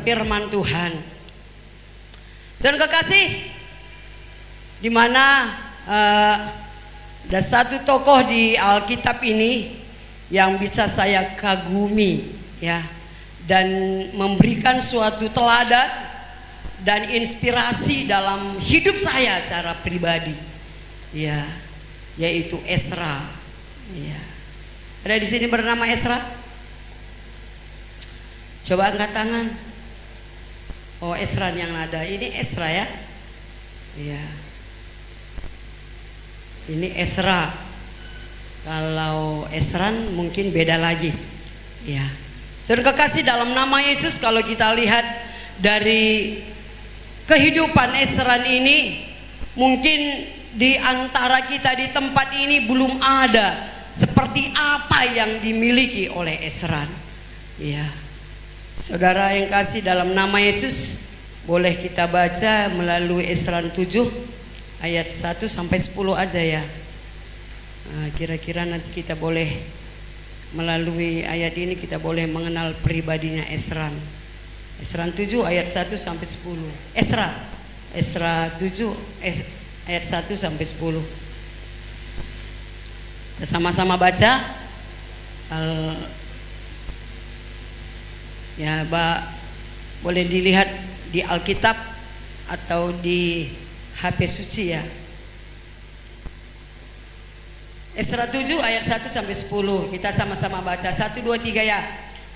firman Tuhan. Saudara kekasih, di mana ada satu tokoh di Alkitab ini yang bisa saya kagumi, ya, dan memberikan suatu teladan dan inspirasi dalam hidup saya secara pribadi, ya, yaitu Ezra. Ya. Ada di sini bernama Ezra? Coba angkat tangan. Oh, Ezra yang ada. Ini Ezra ya? Iya. Ini Ezra. Kalau Ezra mungkin beda lagi. Ya. Saudara kekasih, dalam nama Yesus, kalau kita lihat dari kehidupan Ezra ini, mungkin di antara kita di tempat ini belum ada seperti apa yang dimiliki oleh Ezra. Ya. Saudara yang kasih, dalam nama Yesus, boleh kita baca melalui Ezra 7 ayat 1 sampai 10 aja ya. Nah, kira-kira nanti kita boleh melalui ayat ini kita boleh mengenal pribadinya Ezra. Ezra 7 ayat 1 sampai 10. Ezra 7 ayat 1 sampai 10. Kita sama-sama baca. Ya, boleh dilihat di Alkitab atau di HP suci ya. Ezra 7 ayat 1 sampai 10. Kita sama-sama baca 1 2 3 ya.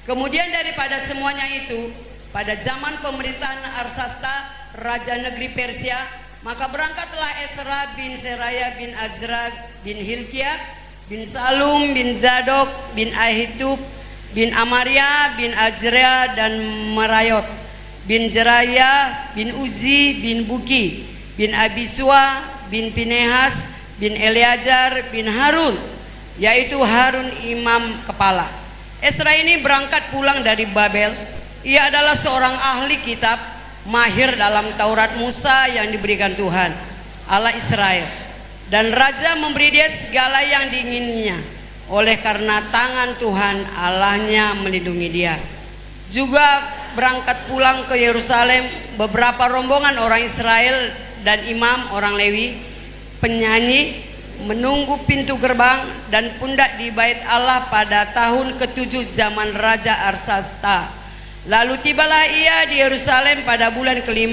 Kemudian daripada semuanya itu, pada zaman pemerintahan Arsasta, raja negeri Persia, maka berangkatlah Ezra bin Seraya bin Azra bin Hilkiah bin Salum bin Zadok bin Ahitub bin Amaria bin Azria dan Merayot bin Jeraya bin Uzi bin Buki bin Abisua bin Pinehas bin Eleazar bin Harun, yaitu Harun imam kepala. Ezra ini berangkat pulang dari Babel. Ia adalah seorang ahli kitab, mahir dalam Taurat Musa yang diberikan Tuhan Allah Israel, dan raja memberi dia segala yang diinginnya. Oleh karena tangan Tuhan Allahnya melindungi dia. Juga berangkat pulang ke Yerusalem beberapa rombongan orang Israel dan imam orang Lewi, penyanyi, menunggu pintu gerbang dan pundak di bait Allah pada tahun ke-7 zaman Raja Arsasta. Lalu tibalah ia di Yerusalem pada bulan ke-5,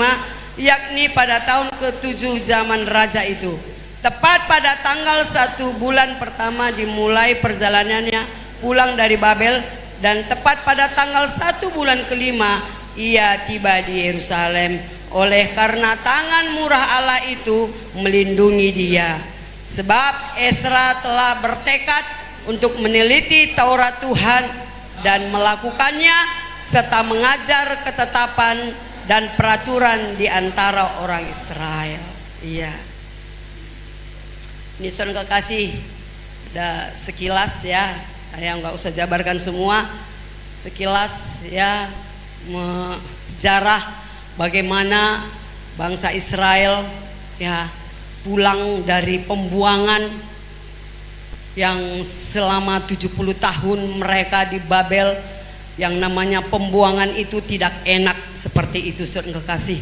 yakni pada tahun ke-7 zaman raja itu. Tepat pada tanggal 1 bulan pertama dimulai perjalanannya pulang dari Babel, dan tepat pada tanggal 1 bulan ke-5 ia tiba di Yerusalem. Oleh karena tangan murah Allah itu melindungi dia. Sebab Ezra telah bertekad untuk meneliti Taurat Tuhan dan melakukannya, serta mengajar ketetapan dan peraturan di antara orang Israel. Iya. Ini saudara kekasih, ada sekilas ya, saya nggak usah jabarkan semua, sekilas ya, sejarah bagaimana bangsa Israel ya pulang dari pembuangan yang selama 70 tahun mereka di Babel. Yang namanya pembuangan itu tidak enak seperti itu saudara kekasih.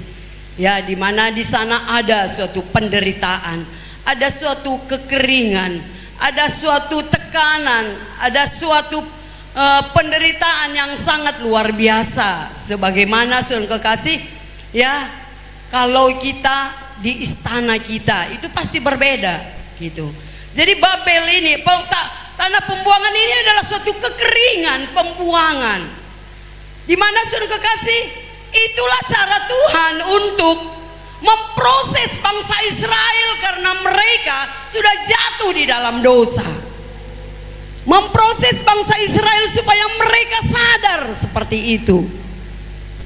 Ya, di mana di sana ada suatu penderitaan, ada suatu kekeringan, ada suatu tekanan, ada suatu penderitaan yang sangat luar biasa. Sebagaimana saudara kekasih, ya, kalau kita di istana kita itu pasti berbeda gitu. Jadi Babel ini, tanah pembuangan ini adalah suatu kekeringan, pembuangan. Di mana saudara kekasih, itulah cara Tuhan untuk memproses bangsa Israel karena mereka sudah jatuh di dalam dosa. Memproses bangsa Israel supaya mereka sadar seperti itu.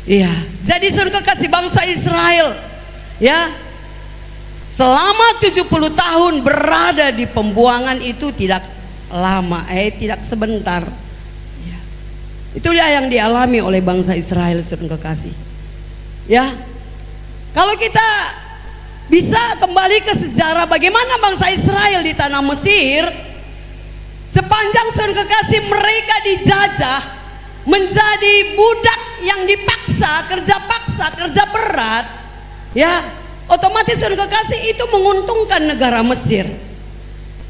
Iya, jadi saudara kekasih, bangsa Israel ya selama 70 tahun berada di pembuangan itu tidak lama, tidak sebentar. Ya. Itulah yang dialami oleh bangsa Israel saudara kekasih. Ya. Kalau kita bisa kembali ke sejarah bagaimana bangsa Israel di tanah Mesir, sepanjang saudara kekasih mereka dijajah menjadi budak yang dipaksa kerja paksa, kerja berat, ya otomatis saudara kekasih itu menguntungkan negara Mesir.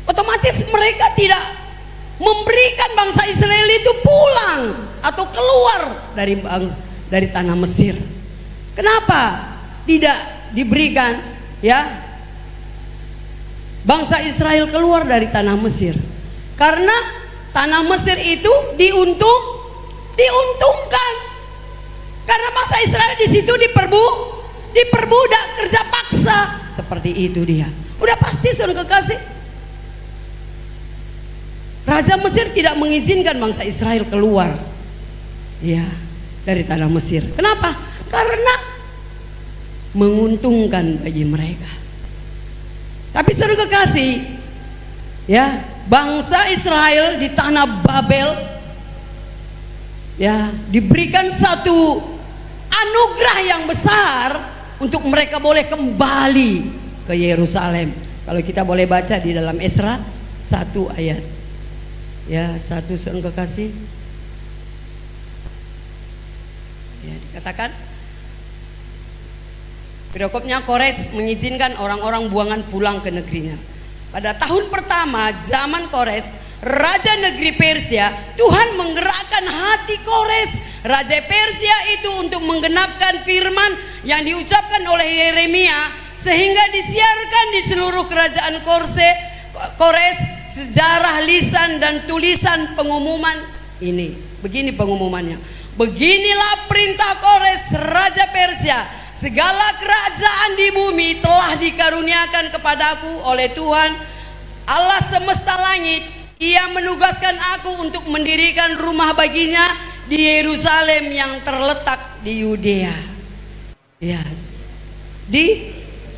Otomatis mereka tidak memberikan bangsa Israel itu pulang atau keluar dari tanah Mesir. Kenapa tidak diberikan ya bangsa Israel keluar dari tanah Mesir? Karena tanah Mesir itu diuntungkan. Karena bangsa Israel di situ diperbudak kerja paksa. Seperti itu dia. Udah pasti saudara kekasih. Raja Mesir tidak mengizinkan bangsa Israel keluar ya dari tanah Mesir. Kenapa? Karena menguntungkan bagi mereka. Tapi saudara kekasih, ya, bangsa Israel di tanah Babel ya diberikan satu anugerah yang besar untuk mereka boleh kembali ke Yerusalem. Kalau kita boleh baca di dalam Esra 1 ayat ya 1 saudara kekasih ya, dikatakan berikutnya Kores mengizinkan orang-orang buangan pulang ke negerinya. Pada tahun pertama zaman Kores raja negeri Persia, Tuhan menggerakkan hati Kores raja Persia itu untuk menggenapkan firman yang diucapkan oleh Yeremia, sehingga disiarkan di seluruh kerajaan Kores sejarah lisan dan tulisan pengumuman ini. Begini pengumumannya. Beginilah perintah Kores raja Persia, segala kerajaan di bumi telah dikaruniakan kepadaku oleh Tuhan Allah semesta langit. Ia menugaskan aku untuk mendirikan rumah baginya di Yerusalem yang terletak di Yudea ya, di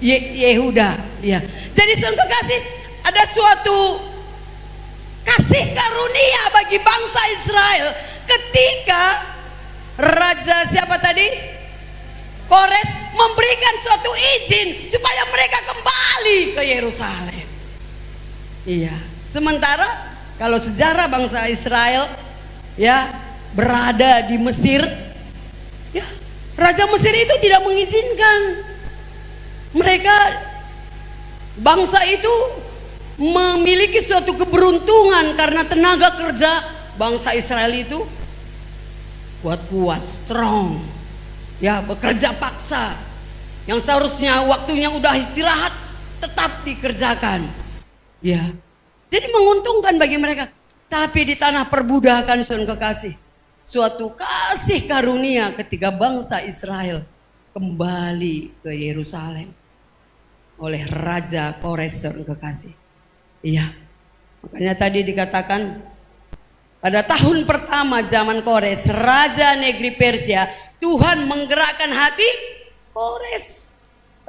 Yehuda ya. Jadi saudara kekasih, ada suatu kasih karunia bagi bangsa Israel ketika raja siapa tadi? Kores memberikan suatu izin supaya mereka kembali ke Yerusalem. Iya. Sementara kalau sejarah bangsa Israel ya berada di Mesir, ya raja Mesir itu tidak mengizinkan mereka, bangsa itu memiliki suatu keberuntungan karena tenaga kerja bangsa Israel itu kuat-kuat, strong, ya bekerja paksa, yang seharusnya waktunya udah istirahat tetap dikerjakan, ya. Jadi menguntungkan bagi mereka. Tapi di tanah perbudakan saudara kekasih, suatu kasih karunia ketika bangsa Israel kembali ke Yerusalem oleh Raja Kores saudara kekasih. Iya. Makanya tadi dikatakan pada tahun pertama zaman Kores, Raja negeri Persia, Tuhan menggerakkan hati Kores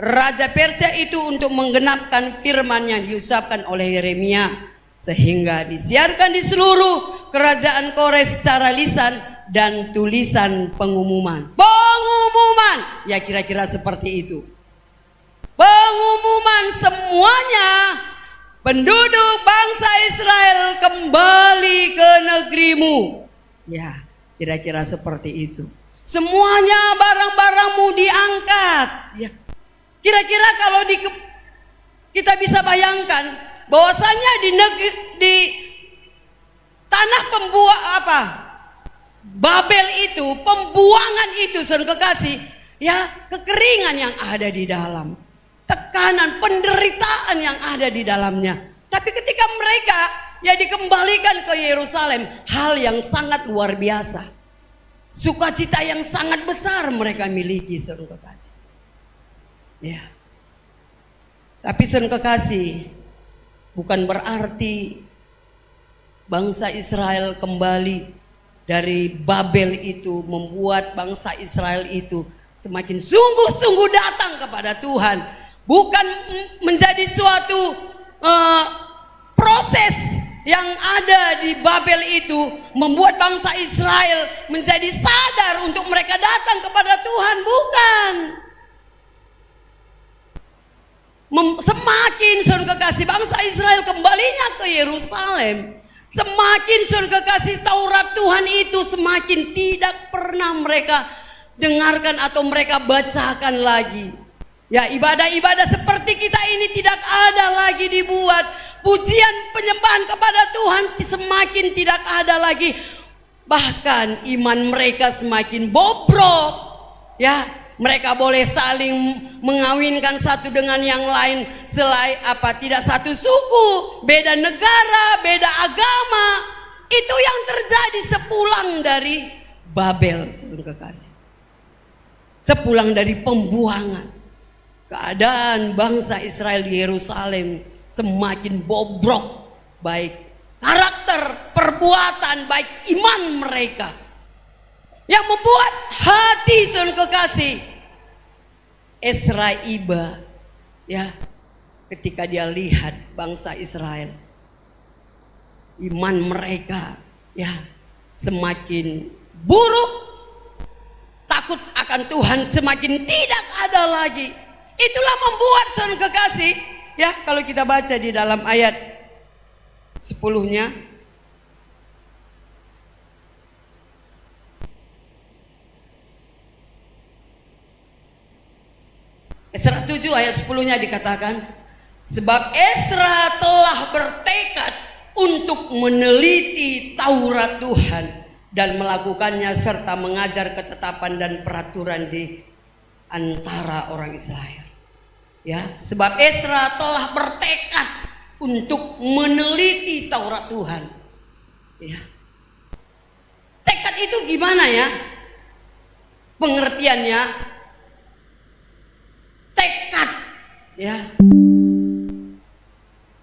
Raja Persia itu untuk menggenapkan firman yang diucapkan oleh Yeremia, sehingga disiarkan di seluruh kerajaan Kores secara lisan dan tulisan pengumuman. Pengumuman, ya kira-kira seperti itu. Pengumuman semuanya penduduk bangsa Israel kembali ke negerimu. Ya, kira-kira seperti itu. Semuanya barang-barangmu diangkat. Ya, kira-kira kalau kita bisa bayangkan bahwasanya di tanah Babel itu, pembuangan itu saudara kekasih, ya kekeringan yang ada di dalam, tekanan, penderitaan yang ada di dalamnya. Tapi ketika mereka ya dikembalikan ke Yerusalem, hal yang sangat luar biasa, sukacita yang sangat besar mereka miliki saudara kekasih. Ya. Tapi saudara kekasih, bukan berarti bangsa Israel kembali dari Babel itu membuat bangsa Israel itu semakin sungguh-sungguh datang kepada Tuhan. Bukan menjadi suatu proses yang ada di Babel itu membuat bangsa Israel menjadi sadar untuk mereka datang kepada Tuhan. Bukan. Semakin saudara kekasih bangsa Israel kembalinya ke Yerusalem, semakin saudara kekasih Taurat Tuhan itu semakin tidak pernah mereka dengarkan atau mereka bacakan lagi. Ya, ibadah-ibadah seperti kita ini tidak ada lagi dibuat. Pujian penyembahan kepada Tuhan semakin tidak ada lagi. Bahkan iman mereka semakin bobrok. Ya, mereka boleh saling mengawinkan satu dengan yang lain tidak satu suku, beda negara, beda agama. Itu yang terjadi sepulang dari Babel, saudara kekasih. Sepulang dari pembuangan, keadaan bangsa Israel di Yerusalem semakin bobrok, baik karakter, perbuatan, baik iman mereka. Yang membuat hati saudara kekasih Ezra iba, ya, ketika dia lihat bangsa Israel, iman mereka ya semakin buruk, takut akan Tuhan semakin tidak ada lagi. Itulah membuat saudara kekasih, ya, kalau kita baca di dalam ayat 10-nya, Ezra 7 ayat 10-nya dikatakan, sebab Ezra telah bertekad untuk meneliti Taurat Tuhan dan melakukannya serta mengajar ketetapan dan peraturan di antara orang Israel. Ya, sebab Ezra telah bertekad untuk meneliti Taurat Tuhan. Ya. Tekad itu gimana ya? Pengertiannya tekad, ya,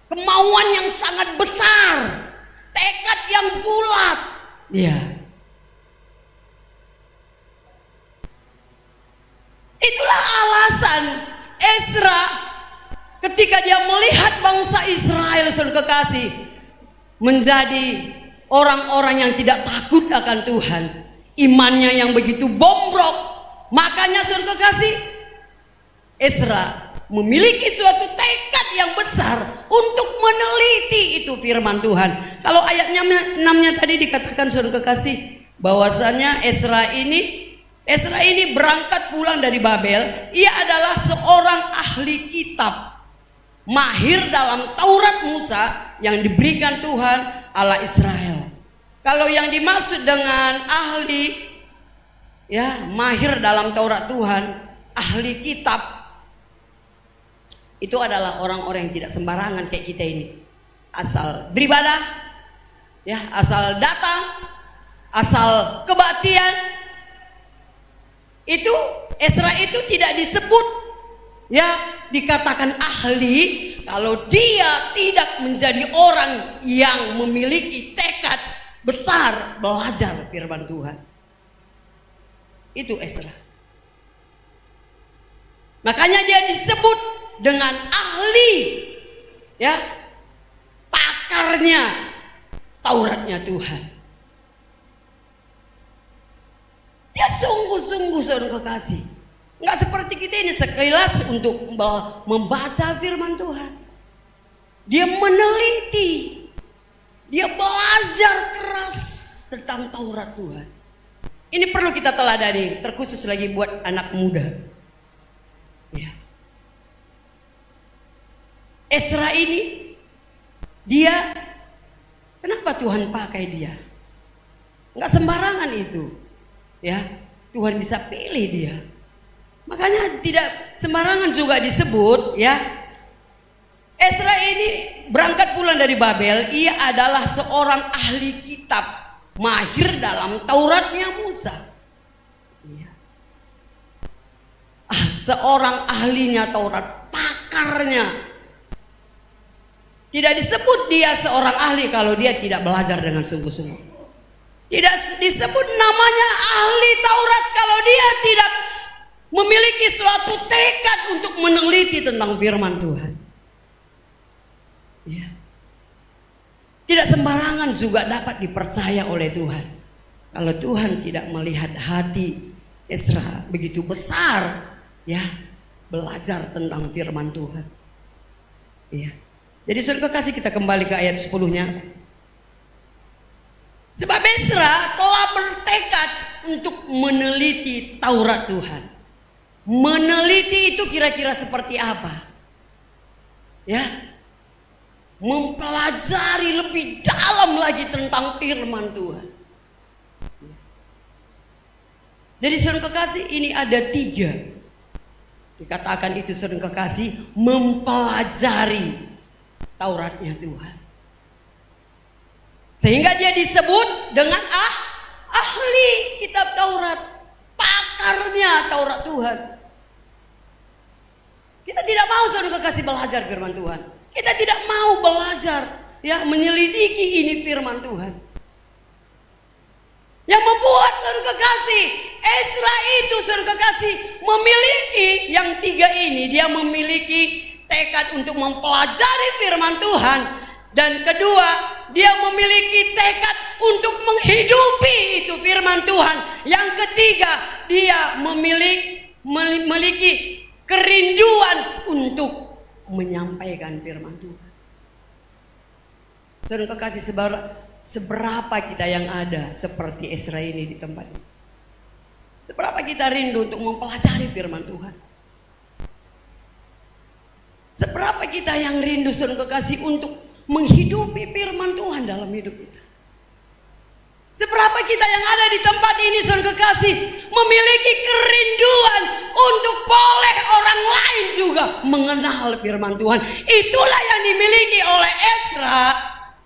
kemauan yang sangat besar, tekad yang bulat, ya. Itulah alasan Ezra ketika dia melihat bangsa Israel, saudara kekasih, menjadi orang-orang yang tidak takut akan Tuhan, imannya yang begitu bobrok. Makanya saudara kekasih, Ezra memiliki suatu tekad yang besar untuk meneliti itu firman Tuhan. Kalau ayatnya 6-nya tadi dikatakan saudara kekasih, bahwasannya Ezra ini berangkat pulang dari Babel. Ia adalah seorang ahli kitab, mahir dalam Taurat Musa yang diberikan Tuhan Allah Israel. Kalau yang dimaksud dengan ahli, ya, mahir dalam Taurat Tuhan, ahli kitab, itu adalah orang-orang yang tidak sembarangan kayak kita ini. Asal beribadah, ya, asal datang, asal kebaktian. Itu Ezra itu tidak disebut, ya, dikatakan ahli kalau dia tidak menjadi orang yang memiliki tekad besar belajar firman Tuhan. Itu Ezra. Makanya dia disebut dengan ahli, ya, pakarnya Tauratnya Tuhan. Dia sungguh-sungguh saudara kekasih, nggak seperti kita ini sekilas untuk membaca firman Tuhan. Dia meneliti, dia belajar keras tentang Taurat Tuhan. Ini perlu kita teladani, terkhusus lagi buat anak muda. Ya. Ezra ini, dia, kenapa Tuhan pakai dia? Nggak sembarangan itu, ya. Tuhan bisa pilih dia. Makanya tidak sembarangan juga disebut, ya. Ezra ini berangkat pulang dari Babel. Ia adalah seorang ahli kitab, mahir dalam Tauratnya Musa. Ya. Seorang ahlinya Taurat, pakarnya. Tidak disebut dia seorang ahli kalau dia tidak belajar dengan sungguh-sungguh. Tidak disebut namanya ahli Taurat kalau dia tidak memiliki suatu tekad untuk meneliti tentang firman Tuhan. Ya. Tidak sembarangan juga dapat dipercaya oleh Tuhan. Kalau Tuhan tidak melihat hati Ezra begitu besar, ya, belajar tentang firman Tuhan. Ya. Jadi saudara kasih kita kembali ke ayat 10-nya. Sebab Ezra telah bertekad untuk meneliti Taurat Tuhan. Meneliti itu kira-kira seperti apa? Ya, mempelajari lebih dalam lagi tentang firman Tuhan. Jadi saudara kekasih, ini ada 3. Dikatakan itu saudara kekasih, mempelajari Tauratnya Tuhan. Sehingga dia disebut dengan ahli kitab Taurat, pakarnya Taurat Tuhan. Kita tidak mau saudara kekasih belajar firman Tuhan. Kita tidak mau belajar ya menyelidiki ini firman Tuhan. Yang membuat saudara kekasih Ezra itu saudara kekasih memiliki yang 3 ini, dia memiliki tekad untuk mempelajari firman Tuhan, dan kedua dia memiliki tekad untuk menghidupi itu firman Tuhan. Yang ketiga dia memiliki kerinduan untuk menyampaikan firman Tuhan. Saudara kekasih, seberapa kita yang ada seperti Ezra ini di tempat ini? Seberapa kita rindu untuk mempelajari firman Tuhan? Seberapa kita yang rindu saudara kekasih untuk menghidupi firman Tuhan dalam hidup kita? Seberapa kita yang ada di tempat ini saudara kekasih memiliki kerinduan untuk boleh orang lain juga mengenal firman Tuhan? Itulah yang dimiliki oleh Ezra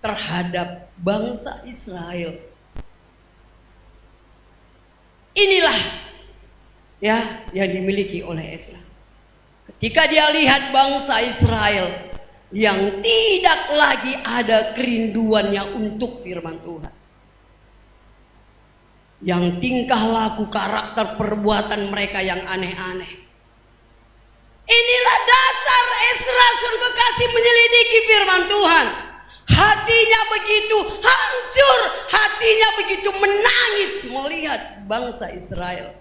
terhadap bangsa Israel. Inilah ya yang dimiliki oleh Ezra. Ketika dia lihat bangsa Israel yang tidak lagi ada kerinduannya untuk firman Tuhan, yang tingkah laku, karakter, perbuatan mereka yang aneh-aneh. Inilah dasar Ezra saudara kekasih menyelidiki firman Tuhan. Hatinya begitu hancur, hatinya begitu menangis melihat bangsa Israel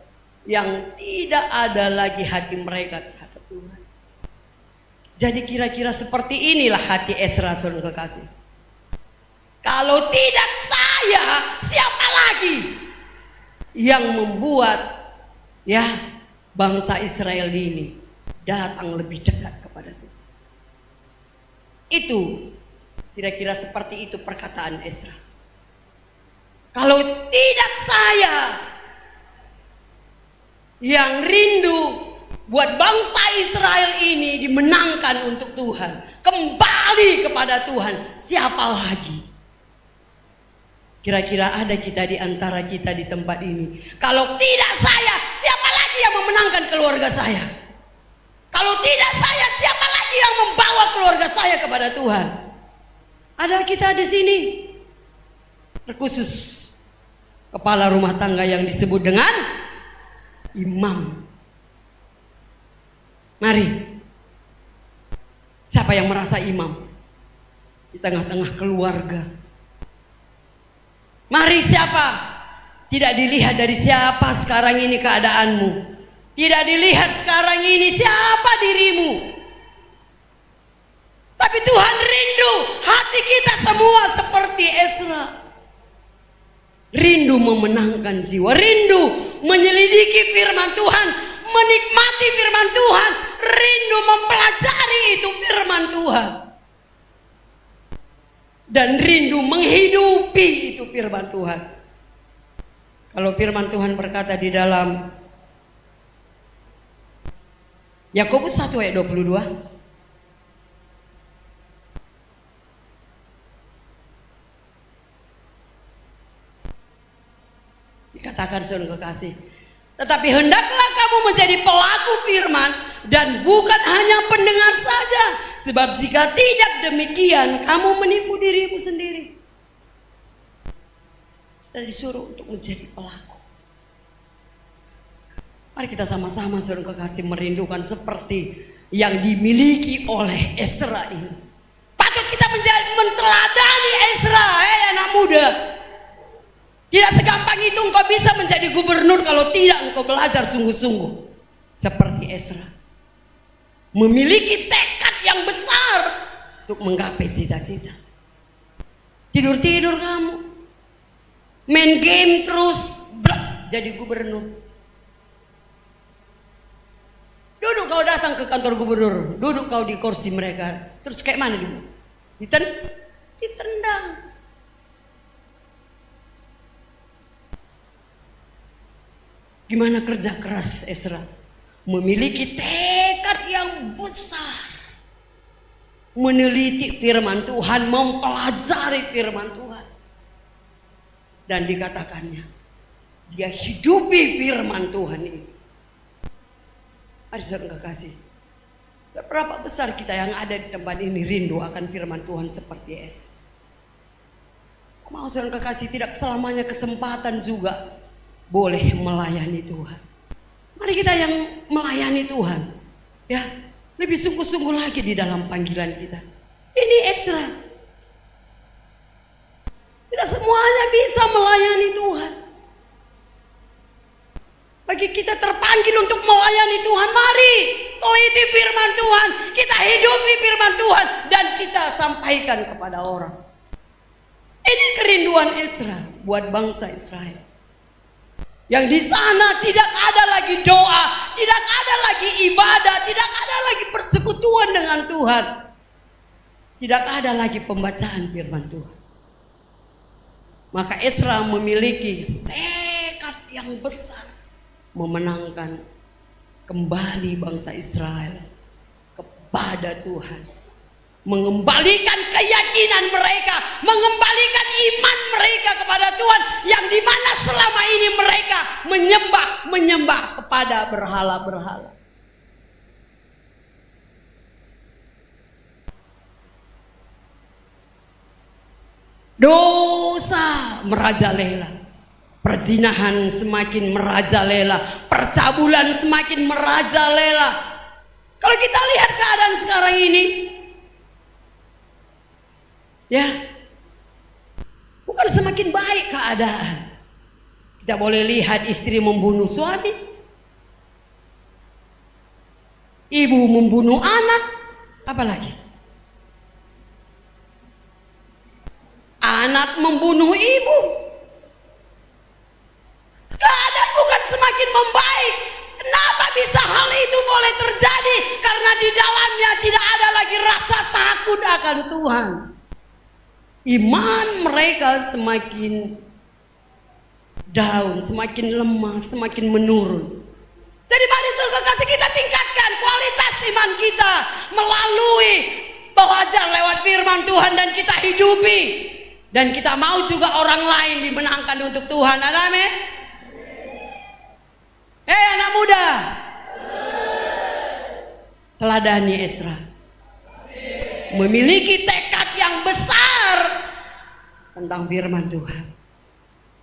yang tidak ada lagi hati mereka terhadap Tuhan. Jadi kira-kira seperti inilah hati Ezra saudara kekasih. Kalau tidak saya, siapa lagi yang membuat ya bangsa Israel ini datang lebih dekat kepada Tuhan? Itu kira-kira seperti itu perkataan Ezra. Kalau tidak saya yang rindu buat bangsa Israel ini dimenangkan untuk Tuhan, kembali kepada Tuhan, siapa lagi? Kira-kira ada kita di antara kita di tempat ini. Kalau tidak saya, siapa lagi yang memenangkan keluarga saya? Kalau tidak saya, siapa lagi yang membawa keluarga saya kepada Tuhan? Ada kita di sini, terkhusus kepala rumah tangga yang disebut dengan imam. Mari, siapa yang merasa imam di tengah-tengah keluarga? Mari, siapa? Tidak dilihat dari siapa sekarang ini keadaanmu, tidak dilihat sekarang ini siapa dirimu, tapi Tuhan rindu hati kita semua seperti Ezra. Rindu memenangkan jiwa, rindu menyelidiki firman Tuhan, menikmati firman Tuhan, rindu mempelajari itu firman Tuhan, dan rindu menghidupi itu firman Tuhan. Kalau firman Tuhan berkata di dalam Yakobus 1 ayat 22, dikatakan saudara kekasih, tetapi hendaklah kamu menjadi pelaku firman dan bukan hanya pendengar saja, sebab jika tidak demikian kamu menipu dirimu sendiri. Kita disuruh untuk menjadi pelaku. Mari kita sama-sama saudara kekasih merindukan seperti yang dimiliki oleh Ezra ini. Patut kita menteladani Ezra, anak muda. Tidak segampang itu engkau bisa menjadi gubernur kalau tidak engkau belajar sungguh-sungguh seperti Ezra. Memiliki tekad yang besar untuk menggapai cita-cita. Tidur-tidur kamu, main game terus, jadi gubernur. Duduk kau datang ke kantor gubernur, duduk kau di kursi mereka. Terus kayak mana dia? Ditendang. Gimana kerja keras Ezra? Memiliki tekad yang besar, meneliti firman Tuhan, mempelajari firman Tuhan. Dan dikatakannya, dia hidupi firman Tuhan ini. Mari saudara kasih. Berapa besar kita yang ada di tempat ini rindu akan firman Tuhan seperti es. Mau saudara kasih, tidak selamanya kesempatan juga boleh melayani Tuhan. Mari kita yang melayani Tuhan, ya, lebih sungguh-sungguh lagi di dalam panggilan kita. Ini Ezra. Tidak semuanya bisa melayani Tuhan. Bagi kita terpanggil untuk melayani Tuhan, mari teliti firman Tuhan, kita hidupi firman Tuhan, dan kita sampaikan kepada orang. Ini kerinduan Ezra buat bangsa Israel. Yang di sana tidak ada lagi doa, tidak ada lagi ibadah, tidak ada lagi persekutuan dengan Tuhan, tidak ada lagi pembacaan firman Tuhan. Maka Ezra memiliki tekad yang besar, memenangkan kembali bangsa Israel kepada Tuhan, mengembalikan keyakinan mereka, mengembalikan iman mereka kepada Tuhan, yang dimana selama ini mereka menyembah kepada berhala-berhala. Dosa merajalela, perzinahan semakin merajalela, percabulan semakin merajalela. Kalau kita lihat keadaan sekarang ini, ya, bukan semakin baik keadaan. Kita boleh lihat istri membunuh suami, ibu membunuh anak, apalagi anak membunuh ibu. Keadaan bukan semakin membaik. Kenapa bisa hal itu boleh terjadi? Karena di dalamnya tidak ada lagi rasa takut akan Tuhan. Iman mereka semakin down, semakin lemah, semakin menurun. Jadi mari saudara kasih, kita tingkatkan kualitas iman kita melalui belajar lewat firman Tuhan, dan kita hidupi. Dan kita mau juga orang lain dimenangkan untuk Tuhan. Amin. Hei anak muda, teladani Ezra. Memiliki tekad yang besar tentang firman Tuhan.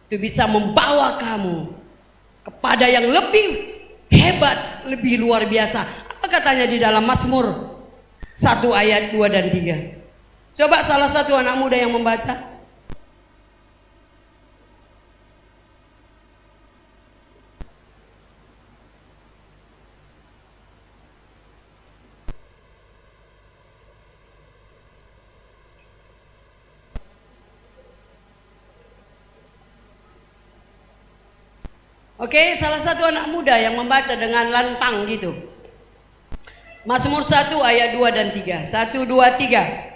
Itu bisa membawa kamu kepada yang lebih hebat, lebih luar biasa. Apa katanya di dalam Mazmur 1 ayat 2 dan 3? Coba salah satu anak muda yang membaca. Oke, salah satu anak muda yang membaca dengan lantang gitu. Mazmur 1 ayat 2 dan 3. 1, 2, 3.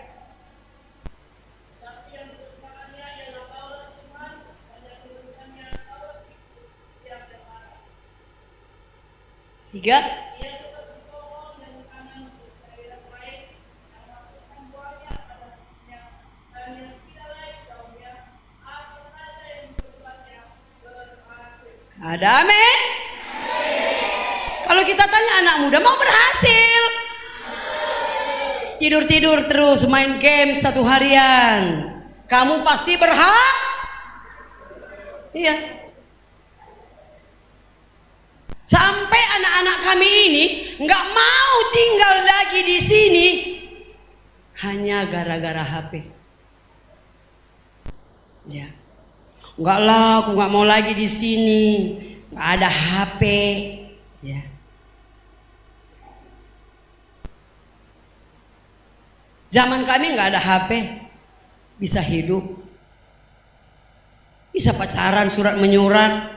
Tiga. Ada amin. Kalau kita tanya anak muda mau berhasil, tidur-tidur terus, main game satu harian, kamu pasti berhak. Iya. Sampai anak-anak kami ini nggak mau tinggal lagi di sini hanya gara-gara HP. Ya. Enggak lah, aku nggak mau lagi di sini, nggak ada HP, ya. Zaman kami nggak ada HP, bisa hidup, bisa pacaran surat menyurat,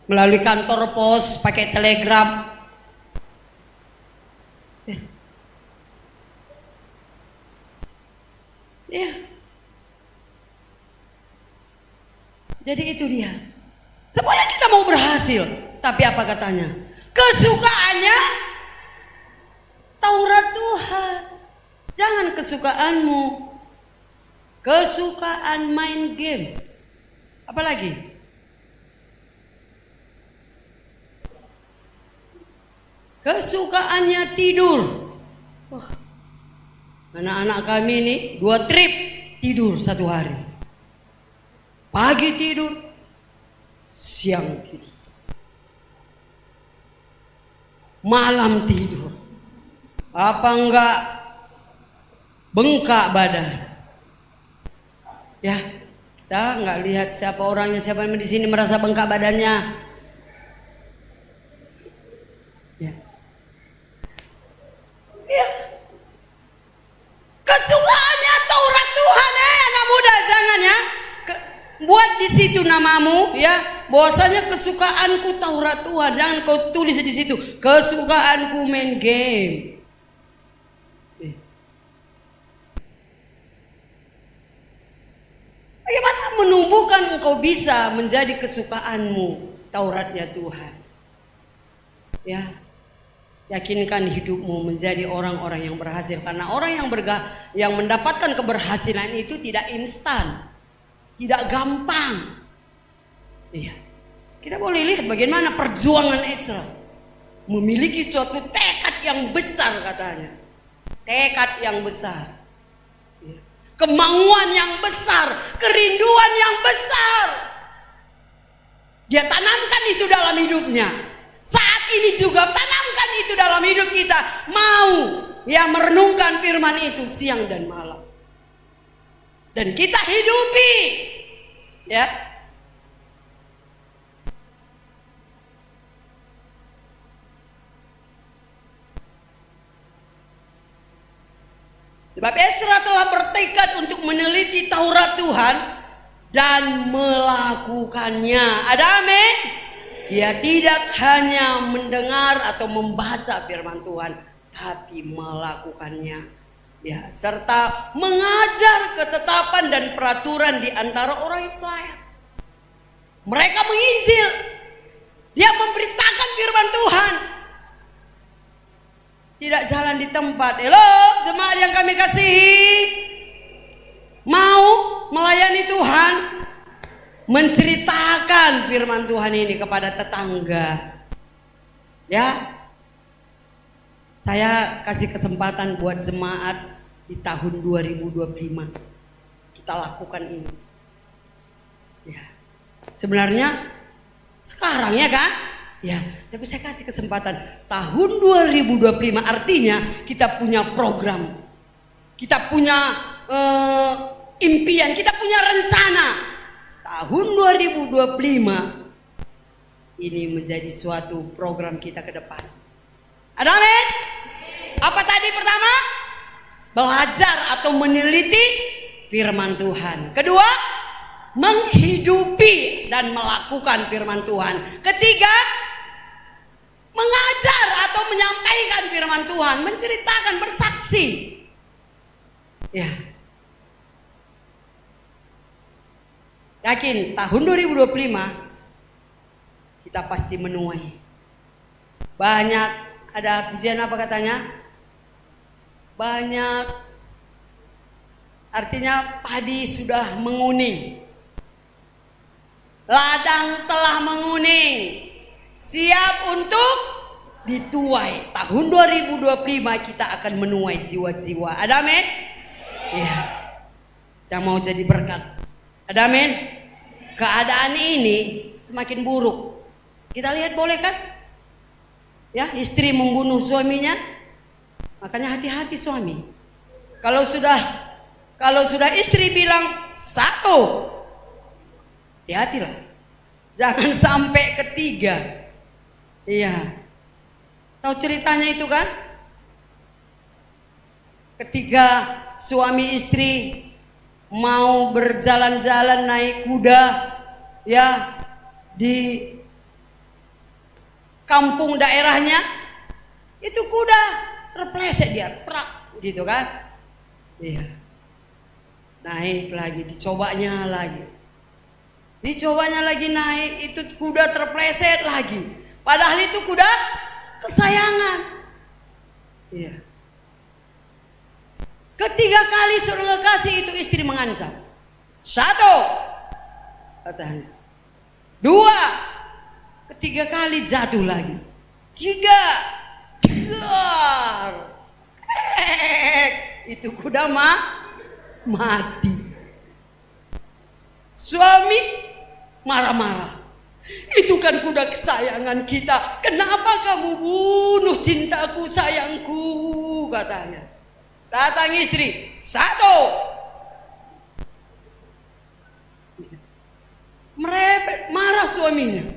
melalui kantor pos, pakai telegram. Ya. Jadi itu dia. Semuanya kita mau berhasil, tapi apa katanya? Kesukaannya Taurat Tuhan. Jangan kesukaanmu. Kesukaan main game. Apalagi? Kesukaannya tidur. Wah, anak-anak kami ini 2 trip tidur 1 hari. Pagi tidur, siang tidur, malam tidur. Apa enggak bengkak badan? Ya, kita enggak lihat siapa orangnya, siapa yang di sini merasa bengkak badannya. Ya. Ya. Kesukaannya Taurat Tuhan, anak muda, jangan ya. Buat di situ namamu, ya. Bahwasanya kesukaanku Taurat Tuhan, jangan kau tulis di situ. Kesukaanku main game. Bagaimana menumbuhkan engkau bisa menjadi kesukaanmu Tauratnya Tuhan? Ya. Yakinkan hidupmu menjadi orang-orang yang berhasil, karena orang yang mendapatkan keberhasilan itu tidak instan, tidak gampang. Iya. Kita boleh lihat bagaimana perjuangan Ezra memiliki suatu tekad yang besar katanya. Tekad yang besar. Iya. Kemauan yang besar, kerinduan yang besar. Dia tanamkan itu dalam hidupnya. Saat ini juga tanamkan itu dalam hidup kita. Mau ya merenungkan firman itu siang dan malam. Dan kita hidupi. Ya. Sebab Ezra telah bertekad untuk meneliti Taurat Tuhan dan melakukannya. Ada amin? Dia tidak hanya mendengar atau membaca firman Tuhan, tapi melakukannya. Ya, serta mengajar ketetapan dan peraturan di antara orang Israel. Mereka menginjil. Dia memberitakan firman Tuhan. Tidak jalan di tempat. Halo, jemaat yang kami kasihi. Mau melayani Tuhan, menceritakan firman Tuhan ini kepada tetangga. Ya. Saya kasih kesempatan buat jemaat di tahun 2025. Kita lakukan ini. Ya. Sebenarnya sekarang ya kan? Ya, tapi saya kasih kesempatan tahun 2025, artinya kita punya program. Kita punya impian, kita punya rencana. Tahun 2025 ini menjadi suatu program kita ke depan. Ada amin? Apa tadi pertama? Belajar atau meneliti firman Tuhan. Kedua, menghidupi dan melakukan firman Tuhan. Ketiga, mengajar atau menyampaikan firman Tuhan, menceritakan, bersaksi. Ya. Yakin tahun 2025 kita pasti menuai. Banyak, ada pujian apa katanya? Banyak, artinya padi sudah menguning. Ladang telah menguning. Siap untuk dituai. Tahun 2025 kita akan menuai jiwa-jiwa. Ada amin? Ya. Yang mau jadi berkat. Ada amin? Keadaan ini semakin buruk. Kita lihat boleh kan? Ya, istri membunuh suaminya. Makanya hati-hati suami. Kalau sudah istri bilang satu, hati-hatilah. Jangan sampai ketiga. Iya. Tahu ceritanya itu kan? Ketika suami istri mau berjalan-jalan naik kuda, ya, di kampung daerahnya, itu kuda terpleset dia, prak gitu kan. Iya. Naik lagi, dicobanya lagi naik, itu kuda terpleset lagi. Padahal itu kuda kesayangan. Iya. Ketiga kali saudara kasih itu istri mengancam. 1, katanya. 2, ketiga kali jatuh lagi. 3, dar. Itu kuda mati. Suami marah-marah. Itu kan kuda kesayangan kita. Kenapa kamu bunuh cintaku, sayangku, katanya. Datang istri. 1. Merepet, marah suaminya.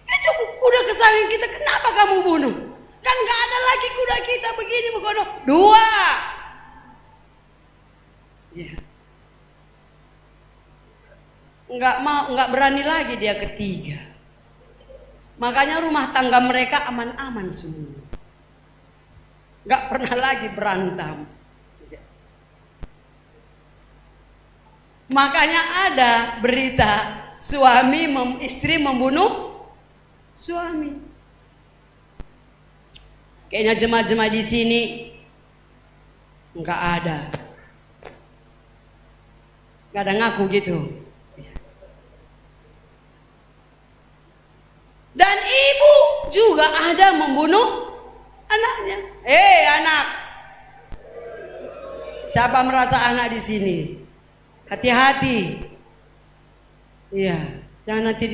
Itu kuda kesayangan kita, kenapa kamu bunuh? Kan gak ada lagi kuda kita begini begono. 2. Ya. Enggak berani lagi dia ketiga. Makanya rumah tangga mereka aman-aman semua. Enggak pernah lagi berantem. Makanya ada berita istri membunuh suami. Kayaknya jemaat-jemaat di sini enggak ada ngaku gitu. Dan ibu juga ada membunuh anaknya. Anak. Siapa merasa anak di sini? Hati-hati. Iya, jangan nanti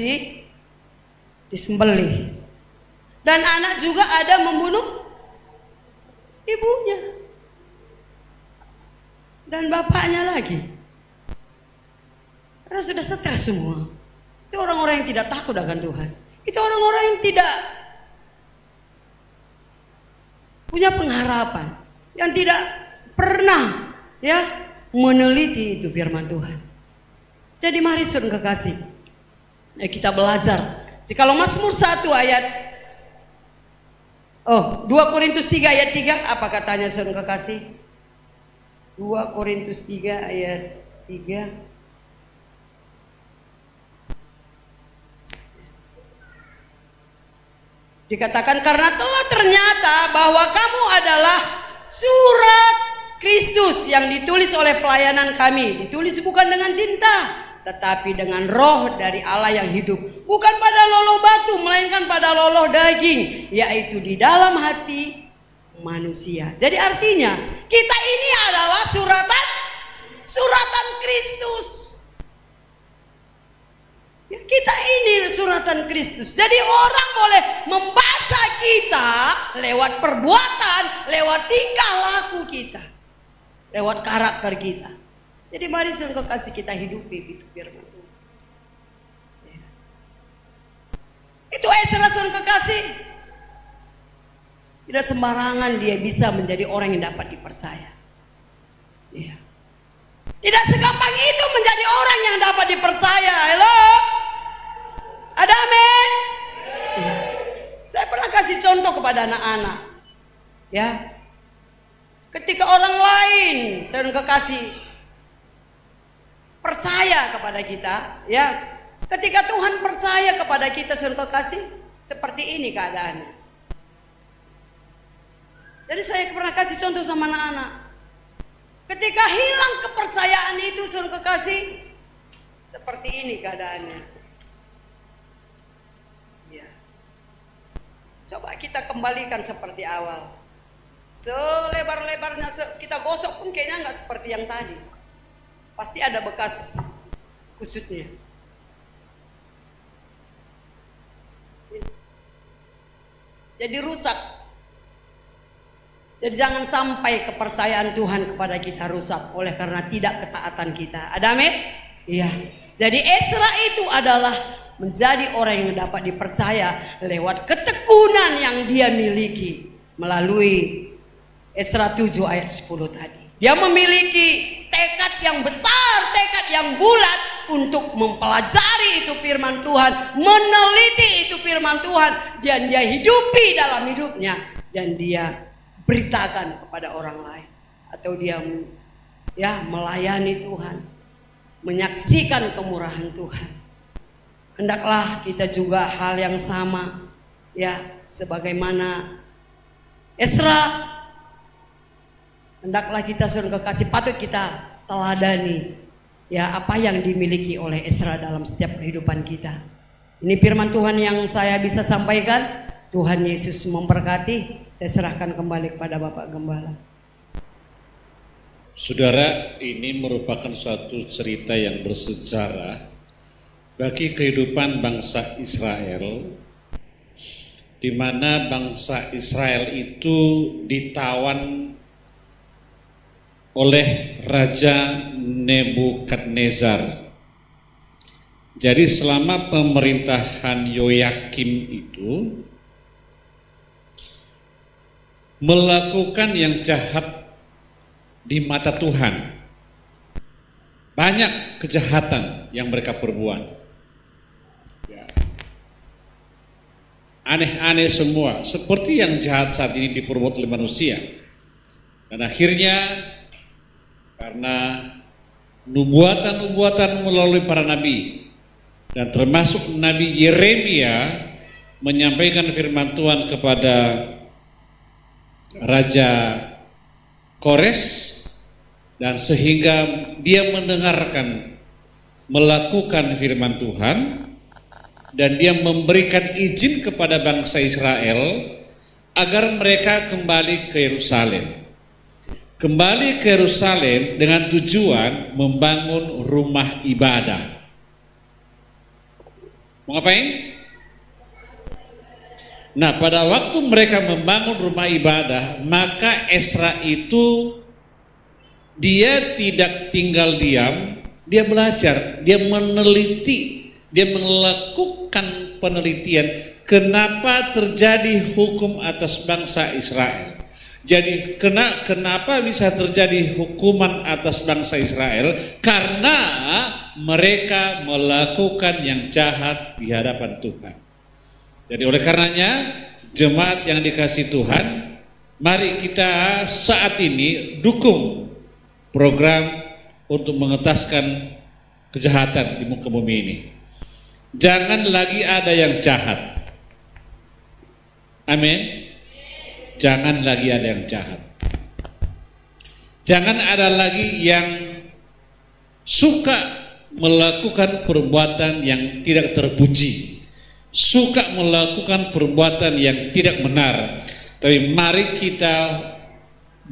disembelih. Dan anak juga ada membunuh ibunya. Dan bapaknya lagi. Karena sudah stres semua. Itu orang-orang yang tidak takut akan Tuhan. Itu orang-orang yang tidak punya pengharapan, yang tidak pernah meneliti itu firman Tuhan. Jadi mari saudara kekasih, kita belajar. Jikalau Mazmur 1 ayat 2 Korintus 3 ayat 3, apa katanya saudara kekasih? 2 Korintus 3 ayat 3. Dikatakan karena telah ternyata bahwa kamu adalah surat Kristus yang ditulis oleh pelayanan kami. Ditulis bukan dengan tinta, tetapi dengan roh dari Allah yang hidup. Bukan pada loloh batu, melainkan pada loloh daging, yaitu di dalam hati manusia. Jadi artinya kita ini adalah suratan Kristus. Ya, kita ini suratan Kristus. Jadi orang boleh membaca kita lewat perbuatan, lewat tingkah laku kita, lewat karakter kita. Jadi mari saudara kasih kita hidupi itu firman Tuhan. Ya. Itu Ezra saudara kekasih. Tidak sembarangan dia bisa menjadi orang yang dapat dipercaya. Ya. Tidak segampang itu menjadi orang yang dapat dipercaya. Halo? Ada amin? Ya. Saya pernah kasih contoh kepada anak-anak. Ya. Ketika orang lain, saya kekasih, percaya kepada kita, ya. Ketika Tuhan percaya kepada kita, saya kekasih, seperti ini keadaannya. Jadi saya pernah kasih contoh sama anak-anak. Ketika hilang kepercayaan itu, saudara kekasih, seperti ini keadaannya. Ya. Coba kita kembalikan seperti awal. Selebar-lebarnya kita gosok pun kayaknya nggak seperti yang tadi. Pasti ada bekas kusutnya. Jadi rusak. Jadi jangan sampai kepercayaan Tuhan kepada kita rusak oleh karena tidak ketaatan kita. Ada amin? Iya. Jadi Ezra itu adalah menjadi orang yang dapat dipercaya lewat ketekunan yang dia miliki melalui Ezra 7 ayat 10 tadi. Dia memiliki tekad yang besar, tekad yang bulat untuk mempelajari itu firman Tuhan, meneliti itu firman Tuhan, dan dia hidupi dalam hidupnya, dan dia beritakan kepada orang lain, atau dia melayani Tuhan, menyaksikan kemurahan Tuhan. Hendaklah kita juga hal yang sama, sebagaimana Esra. Hendaklah kita saudara kekasih patut kita teladani apa yang dimiliki oleh Esra dalam setiap kehidupan kita. Ini firman Tuhan yang saya bisa sampaikan. Tuhan Yesus memberkati. Saya serahkan kembali kepada Bapak Gembala. Saudara, ini merupakan suatu cerita yang bersejarah bagi kehidupan bangsa Israel, di mana bangsa Israel itu ditawan oleh Raja Nebukadnezar. Jadi selama pemerintahan Yoyakim itu melakukan yang jahat di mata Tuhan. Banyak kejahatan yang mereka perbuat. Aneh-aneh semua, seperti yang jahat saat ini diperbuat oleh manusia. Dan akhirnya karena nubuatan-nubuatan melalui para nabi, dan termasuk Nabi Yeremia menyampaikan firman Tuhan kepada Raja Kores, dan sehingga dia mendengarkan, melakukan firman Tuhan, dan dia memberikan izin kepada bangsa Israel agar mereka kembali ke Yerusalem. Kembali ke Yerusalem dengan tujuan membangun rumah ibadah. Mau ngapain? Nah, pada waktu mereka membangun rumah ibadah, maka Esra itu dia tidak tinggal diam, dia belajar, dia meneliti, dia melakukan penelitian kenapa terjadi hukum atas bangsa Israel. Jadi kenapa bisa terjadi hukuman atas bangsa Israel? Karena mereka melakukan yang jahat di hadapan Tuhan. Jadi oleh karenanya, jemaat yang dikasihi Tuhan, mari kita saat ini dukung program untuk mengentaskan kejahatan di muka bumi ini. Jangan lagi ada yang jahat. Amin. Jangan lagi ada yang jahat. Jangan ada lagi yang suka melakukan perbuatan yang tidak terpuji, suka melakukan perbuatan yang tidak benar. Tapi mari kita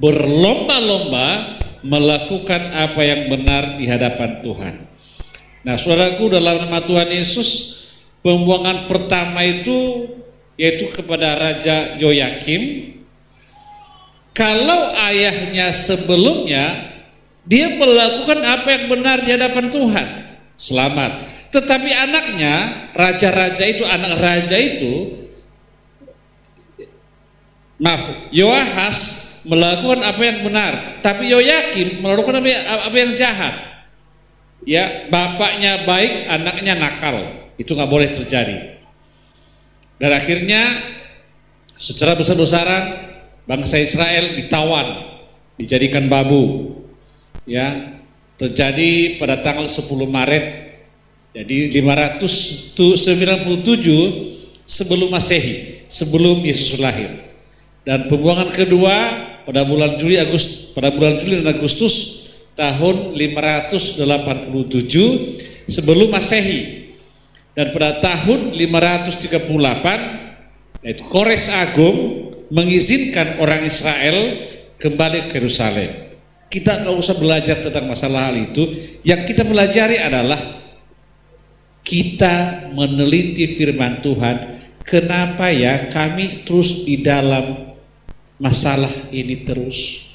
berlomba-lomba melakukan apa yang benar di hadapan Tuhan. Nah, saudaraku, dalam nama Tuhan Yesus, pembuangan pertama itu yaitu kepada Raja Yoyakim. Kalau ayahnya sebelumnya dia melakukan apa yang benar di hadapan Tuhan, selamat. Tetapi anaknya, raja-raja itu, anak raja itu, Yoahas melakukan apa yang benar, tapi Yoyakim melakukan apa yang jahat. Ya, bapaknya baik, anaknya nakal. Itu nggak boleh terjadi. Dan akhirnya secara besar-besaran bangsa Israel ditawan, dijadikan babu. Ya, terjadi pada tanggal 10 Maret. Jadi 597 sebelum Masehi, sebelum Yesus lahir. Dan pembuangan kedua pada bulan Juli dan Agustus tahun 587 sebelum Masehi. Dan pada tahun 538 yaitu Kores Agung mengizinkan orang Israel kembali ke Yerusalem. Kita tak usah belajar tentang masalah hal itu. Yang kita pelajari adalah kita meneliti firman Tuhan. Kenapa ya kami terus di dalam masalah ini terus?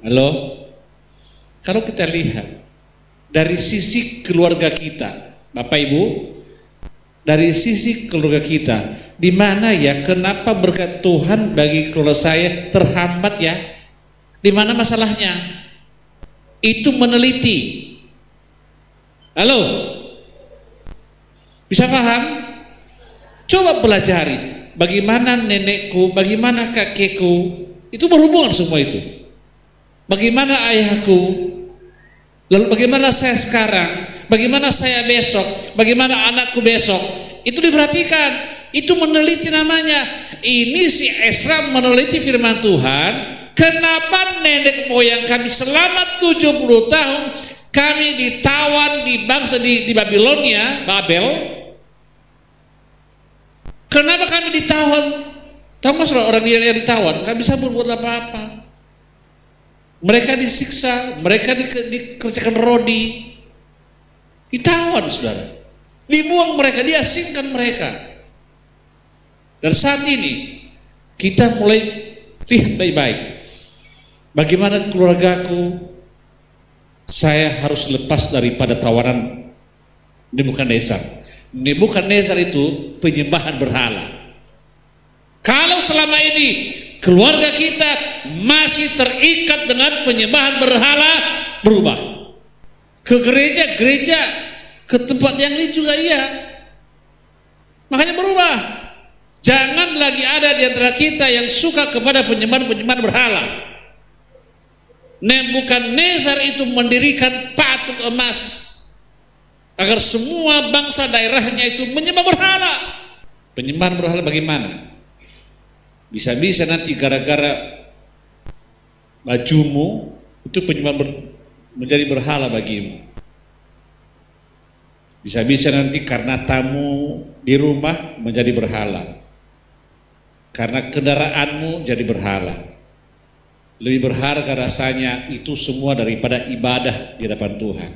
Halo? Kalau kita lihat dari sisi keluarga kita, Bapak Ibu, dari sisi keluarga kita, di mana ya kenapa berkat Tuhan bagi keluarga saya terhambat ya? Di mana masalahnya? Itu meneliti. Halo? Bisa paham? Coba pelajari bagaimana nenekku, bagaimana kakekku, itu berhubungan semua itu. Bagaimana ayahku, lalu bagaimana saya sekarang, bagaimana saya besok, bagaimana anakku besok, itu diperhatikan. Itu meneliti namanya. Ini si Esra meneliti firman Tuhan. Kenapa nenek moyang kami selama 70 tahun kami ditawan di bangsa di Babilonia, Babel? Kenapa kami ditawan? Tahu nggak saudara, orang yang ditawan nggak bisa berbuat apa-apa. Mereka disiksa, mereka dikerjakan rodi, ditawan saudara, dibuang mereka, diasingkan mereka. Dan saat ini kita mulai lihat baik-baik bagaimana keluargaku, saya harus lepas daripada tawanan Nebukadnezar. Nebukadnezar itu penyembahan berhala. Kalau selama ini keluarga kita masih terikat dengan penyembahan berhala, berubah. Ke gereja, ke tempat yang lain juga iya. Makanya berubah. Jangan lagi ada di antara kita yang suka kepada penyembahan berhala. Nebukadnezar itu mendirikan patung emas agar semua bangsa daerahnya itu menyembah berhala. Penyembahan berhala bagaimana? Bisa-bisa nanti gara-gara bajumu itu penyembahan menjadi berhala bagimu. Bisa-bisa nanti karena tamu di rumah menjadi berhala. Karena kendaraanmu jadi berhala. Lebih berharga rasanya itu semua daripada ibadah di hadapan Tuhan.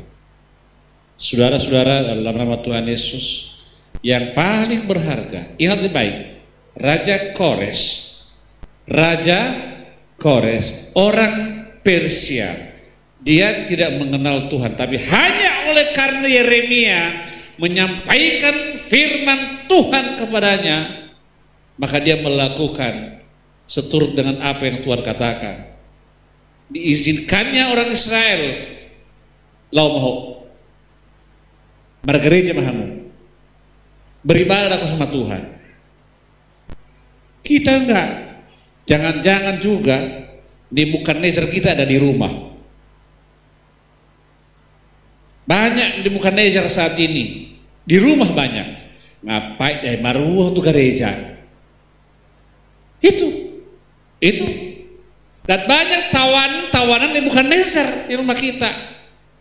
Saudara-saudara, dalam nama Tuhan Yesus, yang paling berharga, ingat baik, Raja Kores, orang Persia, dia tidak mengenal Tuhan, tapi hanya oleh karena Yeremia menyampaikan firman Tuhan kepadanya, maka dia melakukan seturut dengan apa yang Tuhan katakan. Diizinkannya orang Israel lau mau margereja mahamu beribadah sama Tuhan. Kita enggak. Jangan-jangan juga Nebukadnezar kita ada di rumah. Banyak Nebukadnezar saat ini di rumah banyak. Ngapain dari maruah tuh gereja? Itu dan banyak tawanan Nebukadnezar di rumah kita.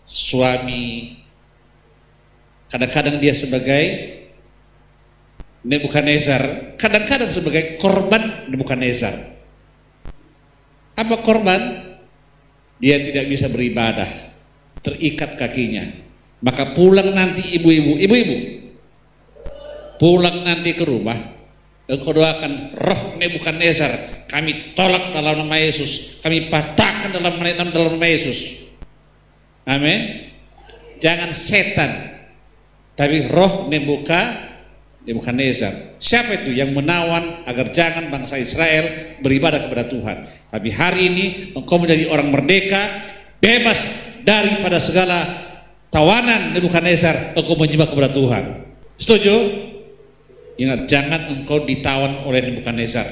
Suami kadang-kadang dia sebagai Nebukadnezar, kadang-kadang sebagai korban Nebukadnezar. Apa korban? Dia tidak bisa beribadah, terikat kakinya. Maka pulang nanti ibu-ibu pulang nanti ke rumah, engkau doakan roh Nebukadnezar, kami tolak dalam nama Yesus, kami patahkan dalam nama Yesus. Amin. Jangan setan, tapi roh Nebukadnezar. Siapa itu yang menawan agar jangan bangsa Israel beribadah kepada Tuhan? Tapi hari ini engkau menjadi orang merdeka, bebas daripada segala tawanan Nebukadnezar, engkau menyembah kepada Tuhan. Setuju? Ingat, jangan engkau ditawan oleh Nebukadnezar.